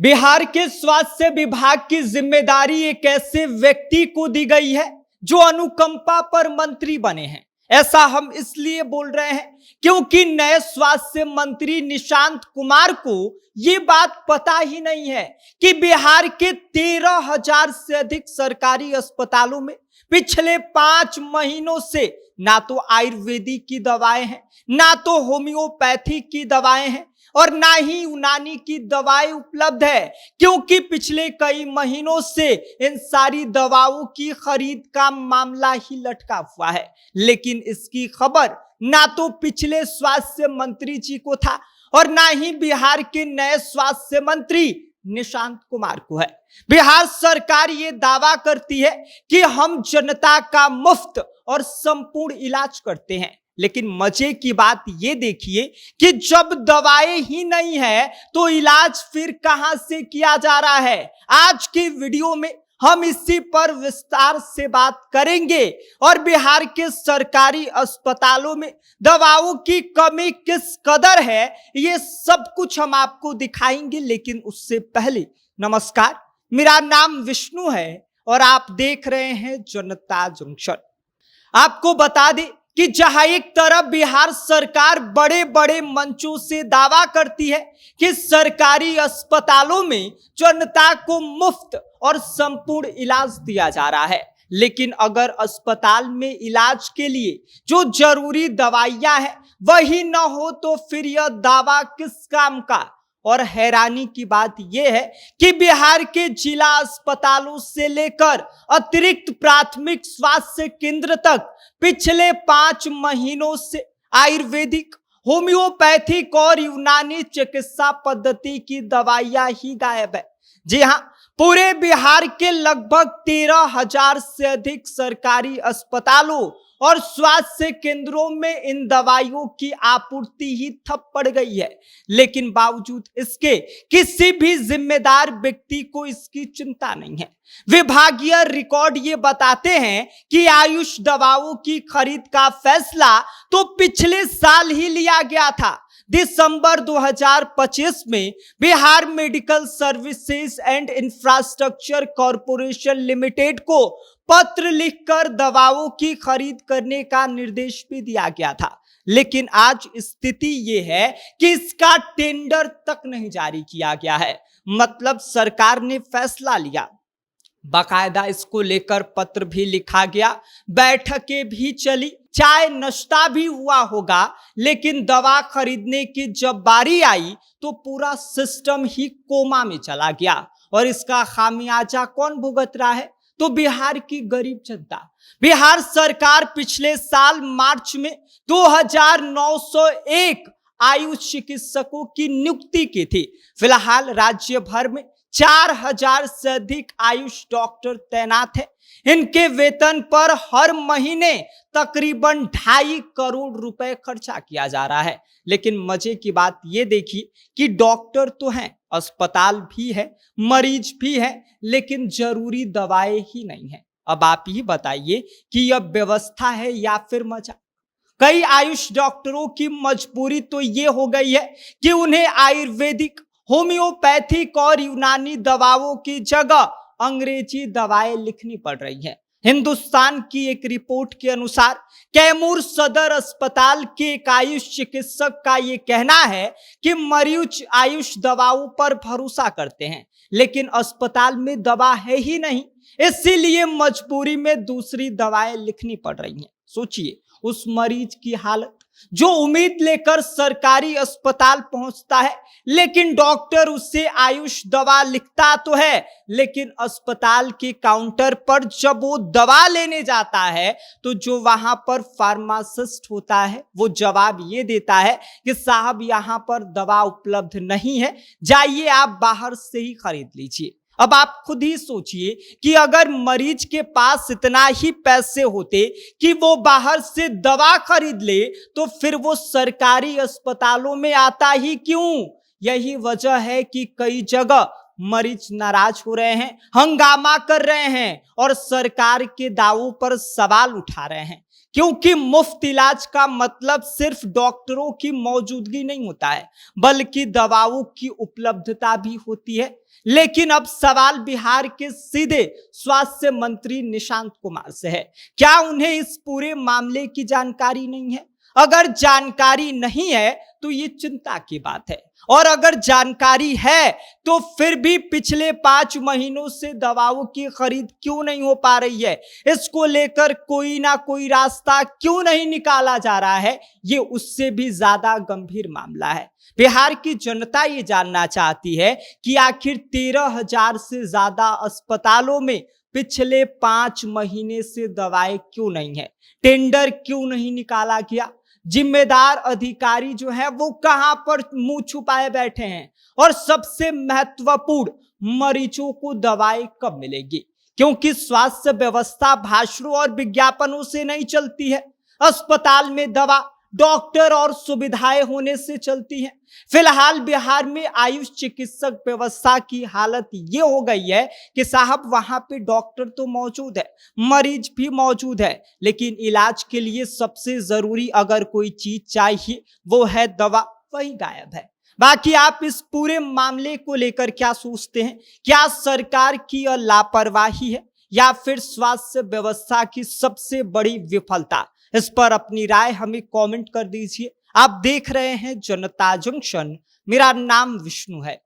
बिहार के स्वास्थ्य विभाग की जिम्मेदारी एक ऐसे व्यक्ति को दी गई है जो अनुकंपा पर मंत्री बने हैं। ऐसा हम इसलिए बोल रहे हैं क्योंकि नए स्वास्थ्य मंत्री निशांत कुमार को ये बात पता ही नहीं है कि बिहार के 13,000 से अधिक सरकारी अस्पतालों में पिछले 5 महीनों से ना तो आयुर्वेदिक की दवाएं हैं, ना तो होम्योपैथी की दवाएं हैं और ना ही यूनानी की दवाएं उपलब्ध है, क्योंकि पिछले कई महीनों से इन सारी दवाओं की खरीद का मामला ही लटका हुआ है। लेकिन इसकी खबर ना तो पिछले स्वास्थ्य मंत्री जी को था और ना ही बिहार के नए स्वास्थ्य मंत्री निशांत कुमार को है। बिहार सरकार ये दावा करती है कि हम जनता का मुफ्त और संपूर्ण इलाज करते हैं, लेकिन मजे की बात ये देखिए कि जब दवाएं ही नहीं है तो इलाज फिर कहां से किया जा रहा है। आज की वीडियो में हम इसी पर विस्तार से बात करेंगे और बिहार के सरकारी अस्पतालों में दवाओं की कमी किस कदर है ये सब कुछ हम आपको दिखाएंगे। लेकिन उससे पहले नमस्कार, मेरा नाम विष्णु है और आप देख रहे हैं जनता जंक्शन। आपको बता दें कि जहां एक तरफ बिहार सरकार बड़े बड़े मंचों से दावा करती है कि सरकारी अस्पतालों में जनता को मुफ्त और संपूर्ण इलाज दिया जा रहा है, लेकिन अगर अस्पताल में इलाज के लिए जो जरूरी दवाइयां हैं वही न हो तो फिर यह दावा किस काम का। और हैरानी की बात यह है कि बिहार के जिला अस्पतालों से लेकर अतिरिक्त प्राथमिक स्वास्थ्य केंद्र तक पिछले 5 महीनों से आयुर्वेदिक, होम्योपैथिक और यूनानी चिकित्सा पद्धति की दवाइयां ही गायब है। जी हां, पूरे बिहार के लगभग 13,000 से अधिक सरकारी अस्पतालों और स्वास्थ्य केंद्रों में इन दवाइयों की आपूर्ति ही ठप पड़ गई है, लेकिन बावजूद इसके किसी भी जिम्मेदार व्यक्ति को इसकी चिंता नहीं है। विभागीय रिकॉर्ड ये बताते हैं कि आयुष दवाओं की खरीद का फैसला तो पिछले साल ही लिया गया था। दिसंबर 2025 में Bihar medical services and infrastructure corporation limited को पत्र लिखकर दवाओं की खरीद करने का निर्देश भी दिया गया था, लेकिन आज स्थिति यह है कि इसका टेंडर तक नहीं जारी किया गया है। मतलब सरकार ने फैसला लिया, बाकायदा इसको लेकर पत्र भी लिखा गया, बैठकें भी चली, चाय नाश्ता भी हुआ होगा, लेकिन दवा खरीदने की जब बारी आई तो पूरा सिस्टम ही कोमा में चला गया। और इसका खामियाजा कौन भुगत रहा है? तो बिहार की गरीब जनता। बिहार सरकार पिछले साल मार्च में 2,901 आयुष चिकित्सकों की नियुक्ति की थी। फिलहाल राज्य भर में 4,000 से अधिक आयुष डॉक्टर तैनात हैं। इनके वेतन पर हर महीने तकरीबन 2.5 करोड़ रुपए खर्चा किया जा रहा है। लेकिन मजे की बात यह देखिए कि डॉक्टर तो हैं, अस्पताल भी है, मरीज भी है, लेकिन जरूरी दवाएं ही नहीं है। अब आप ही बताइए कि यह व्यवस्था है या फिर मजाक। कई आयुष डॉक्टरों की मजबूरी तो ये हो गई है कि उन्हें आयुर्वेदिक, होम्योपैथिक और यूनानी दवाओं की जगह अंग्रेजी दवाएं लिखनी पड़ रही हैं। हिंदुस्तान की एक रिपोर्ट के अनुसार कैमूर सदर अस्पताल के एक आयुष चिकित्सक का यह कहना है कि मरीज आयुष दवाओं पर भरोसा करते हैं, लेकिन अस्पताल में दवा है ही नहीं, इसीलिए मजबूरी में दूसरी दवाएं लिखनी पड़ रही हैं। सोचिए उस मरीज की हालत जो उम्मीद लेकर सरकारी अस्पताल पहुंचता है, लेकिन डॉक्टर उससे आयुष दवा लिखता तो है, लेकिन अस्पताल के काउंटर पर जब वो दवा लेने जाता है तो जो वहां पर फार्मासिस्ट होता है वो जवाब ये देता है कि साहब यहां पर दवा उपलब्ध नहीं है, जाइए आप बाहर से ही खरीद लीजिए। अब आप खुद ही सोचिए कि अगर मरीज के पास इतना ही पैसे होते कि वो बाहर से दवा खरीद ले तो फिर वो सरकारी अस्पतालों में आता ही क्यों? यही वजह है कि कई जगह मरीज नाराज हो रहे हैं, हंगामा कर रहे हैं और सरकार के दावों पर सवाल उठा रहे हैं। क्योंकि मुफ्त इलाज का मतलब सिर्फ डॉक्टरों की मौजूदगी नहीं होता है, बल्कि दवाओं की उपलब्धता भी होती है। लेकिन अब सवाल बिहार के सीधे स्वास्थ्य मंत्री निशांत कुमार से है। क्या उन्हें इस पूरे मामले की जानकारी नहीं है? अगर जानकारी नहीं है तो ये चिंता की बात है, और अगर जानकारी है तो फिर भी पिछले 5 महीनों से दवाओं की खरीद क्यों नहीं हो पा रही है? इसको लेकर कोई ना कोई रास्ता क्यों नहीं निकाला जा रहा है? ये उससे भी ज्यादा गंभीर मामला है। बिहार की जनता ये जानना चाहती है कि आखिर 13,000 से ज्यादा अस्पतालों में पिछले 5 महीने से दवाएं क्यों नहीं है? टेंडर क्यों नहीं निकाला गया? जिम्मेदार अधिकारी जो है वो कहां पर मुंह छुपाए बैठे हैं? और सबसे महत्वपूर्ण, मरीजों को दवाएं कब मिलेगी? क्योंकि स्वास्थ्य व्यवस्था भाषणों और विज्ञापनों से नहीं चलती है। अस्पताल में दवा, डॉक्टर और सुविधाएं होने से चलती है। फिलहाल बिहार में आयुष चिकित्सक व्यवस्था की हालत ये हो गई है कि साहब वहां पे डॉक्टर तो मौजूद है, मरीज भी मौजूद है, लेकिन इलाज के लिए सबसे जरूरी अगर कोई चीज चाहिए वो है दवा, वही गायब है। बाकी आप इस पूरे मामले को लेकर क्या सोचते हैं? क्या सरकार की यह लापरवाही है या फिर स्वास्थ्य व्यवस्था की सबसे बड़ी विफलता? इस पर अपनी राय हमें कमेंट कर दीजिए। आप देख रहे हैं जनता जंक्शन, मेरा नाम विष्णु है।